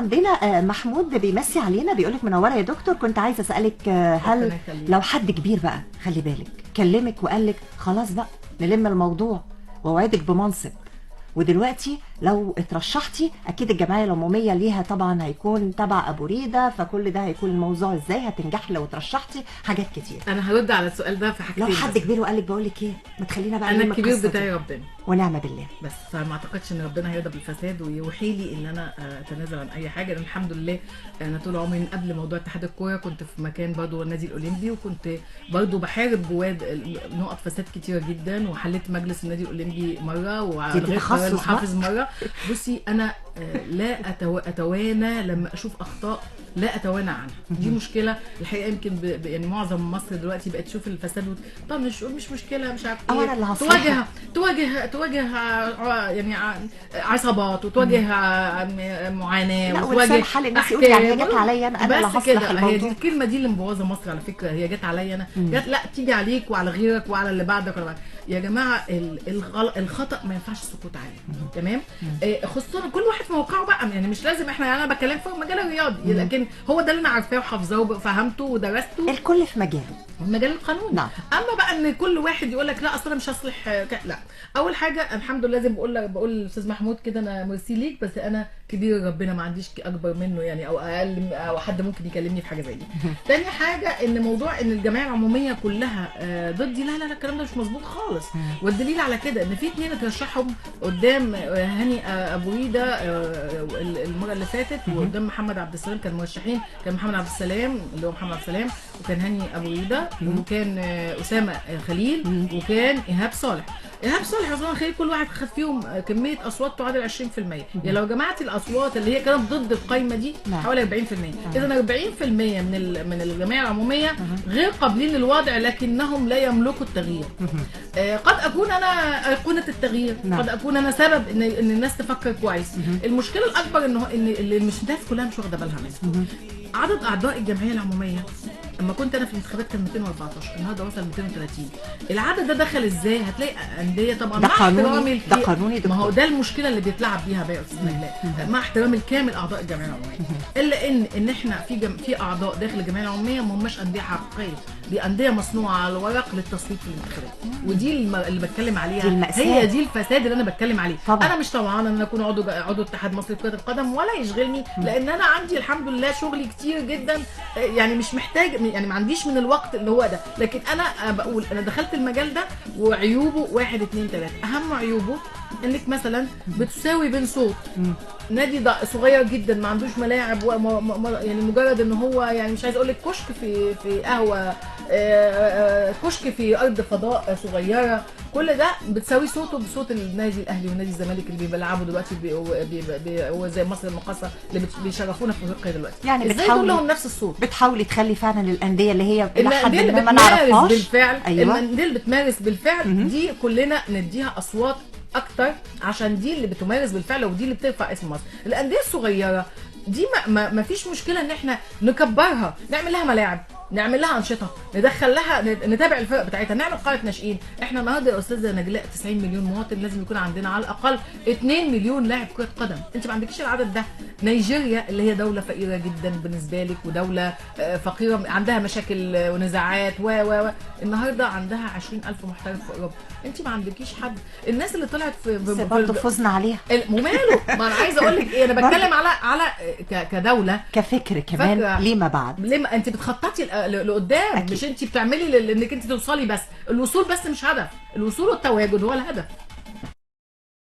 عندنا محمود بيمسي علينا بيقولك منوره يا دكتور، كنت عايزه اسالك هل لو حد كبير بقى خلي بالك كلمك وقالك خلاص بقى نلم الموضوع واوعدك بمنصب، ودلوقتي لو اترشحتي اكيد الجمعيه العموميه ليها طبعا هيكون تبع ابو ريده، فكل ده هيكون الموضوع ازاي هتنجحي لو اترشحتي، حاجات كتير. انا هرد على السؤال ده في حاجتين. لو حد كبير وقال لك بقول لك ايه ما تخلينا بقى انا الكبير بتاعي ربنا ونعم بالله، بس فما اعتقدش ان ربنا هيرضى بالفساد ويوحي لي ان انا اتنازل عن اي حاجه، لان الحمد لله انا طول عمري من قبل موضوع اتحاد الكوره كنت في مكان برضه النادي الاولمبي، وكنت برضه بحارب جواه نقط فساد كتيره جدا، وحليت مجلس النادي الاولمبي مره وغير المحافظ مره. بصي انا لا اتوانى لما اشوف اخطاء لا اتوانى عنها، دي مشكله الحقيقه. يمكن يعني معظم مصر دلوقتي بقت تشوف الفساد طب مش مشكله مش عارف ايه، تواجه يعني عصابات وتواجه معاناه وتواجه حل الناس يقول يعني هي جت عليا انا اللي هصلح الموضوع. هي دي الكلمه دي اللي مبوظه مصر على فكره، هي جت عليا انا، جت لا تيجي عليك وعلى غيرك وعلى اللي بعدك يا جماعه الخطا ما ينفعش السكوت عليه، تمام؟ خصوصا كل واحد في موقعه بقى، يعني مش لازم انا بتكلم في المجال الرياضي، لكن هو ده اللي انا عارفاه وحافظاه وفهمته ودرسته، الكل في مجاله مجال القانون. نعم. اما بقى ان كل واحد يقول لك لا اصل انا مش هصلح لا، اول حاجه الحمد لله زي ما بقول للاستاذ محمود كده، انا ميرسي ليك بس انا كبير ربنا ما عنديش اكبر منه يعني او اقل او حد ممكن يكلمني في حاجه زي دي. تاني حاجه ان موضوع ان الجمعيه العموميه كلها ضدي، لا الكلام ده مش مظبوط خالص، والدليل على كده ان في 2 اترشحهم قدام هاني ابو ريده المره اللي فاتت، وقدام محمد عبد السلام، كان مرشحين، كان محمد عبد السلام اللي هو محمد عبد السلام، وكان هاني ابو ريده، وكان اسامه خليل، وكان ايهاب صالح وعثمان خليل. كل واحد خد فيهم كميه اصوات تعادل 20%، يعني لو جمعتي الاصوات اللي هي كانت ضد القايمه دي حوالي 40%، اذا 40% من الجمعيه العموميه غير قابلين للوضع، لكنهم لا يملكوا التغيير. قد اكون انا ايقونه التغيير، قد اكون انا سبب ان الناس تفكر كويس. المشكله الاكبر ان اللي مش الناس كلها مش واخده بالها منها عدد اعضاء الجمعيه العموميه. اما كنت انا في الانتخابات كان 214، النهارده وصل 230. العدد ده دخل ازاي؟ هتلاقي انديه طبعا مع احترامي ده قانوني، ما هو ده المشكله اللي بيتلعب بيها بقى يا استاذ نجلاء، مع احترامي الكامل اعضاء الجمعيه العموميه، الا ان احنا في اعضاء داخل الجمعيه العموميه ما هماش انديه حقيقيه، دي انديه مصنوعه على الورق للتصويت في الانتخابات، ودي اللي بتكلم عليها، هي دي الفساد اللي انا بتكلم عليه. طبعا. انا مش طبعا ان اكون عضو اتحاد مصر لكره القدم ولا يشغلني، لان انا عندي الحمد لله شغلي كتير جدا، يعني مش محتاج، يعني ما عنديش من الوقت اللي هو ده، لكن انا بقول انا دخلت المجال ده وعيوبه 1 2 3. اهم عيوبه انك مثلا بتساوي بين صوت نادي صغير جدا ما عندوش ملاعب يعني مجرد ان هو يعني مش عايز اقول لك كشك في قهوه، كشك في ارض فضاء صغيره، كل ده بتساوي صوته بصوت النادي الاهلي ونادي الزمالك اللي بيلعبوا دلوقتي زي مصر المقاصه اللي بيشرفونا في افريقيا دلوقتي. يعني ازاي دول لهم نفس الصوت؟ بتحاولي تخلي فعلا الانديه اللي هي الانديه اللي بتمارس بالفعل، الانديه اللي بتمارس بالفعل دي كلنا نديها اصوات اكتر، عشان دي اللي بتمارس بالفعل ودي اللي بترفع اسم مصر. الانديه الصغيره دي ما فيش مشكله ان احنا نكبرها، نعمل لها ملاعب، نعمل لها انشطه، ندخل لها، نتابع الفرق بتاعتها، نعمل قاعده ناشئين. احنا النهارده يا استاذه نجلاء 90 مليون مواطن، لازم يكون عندنا على الاقل 2 مليون لاعب كره قدم، انت ما عندكيش العدد ده. نيجيريا اللي هي دوله فقيره جدا بالنسبه لك ودوله فقيره عندها مشاكل ونزاعات النهارده عندها 20,000 محترف في اوروبا، انت ما عندكيش حد. الناس اللي طلعت في برضه فزنا عليها وماله، ما انا عايزه اقول لك ايه، انا بتكلم على كدوله كفكر كمان ليه بعد، ليه انت بتخططي لقدام، مش انت بتعملي انك انت توصلي بس، الوصول بس مش هدف، الوصول والتواجد هو الهدف.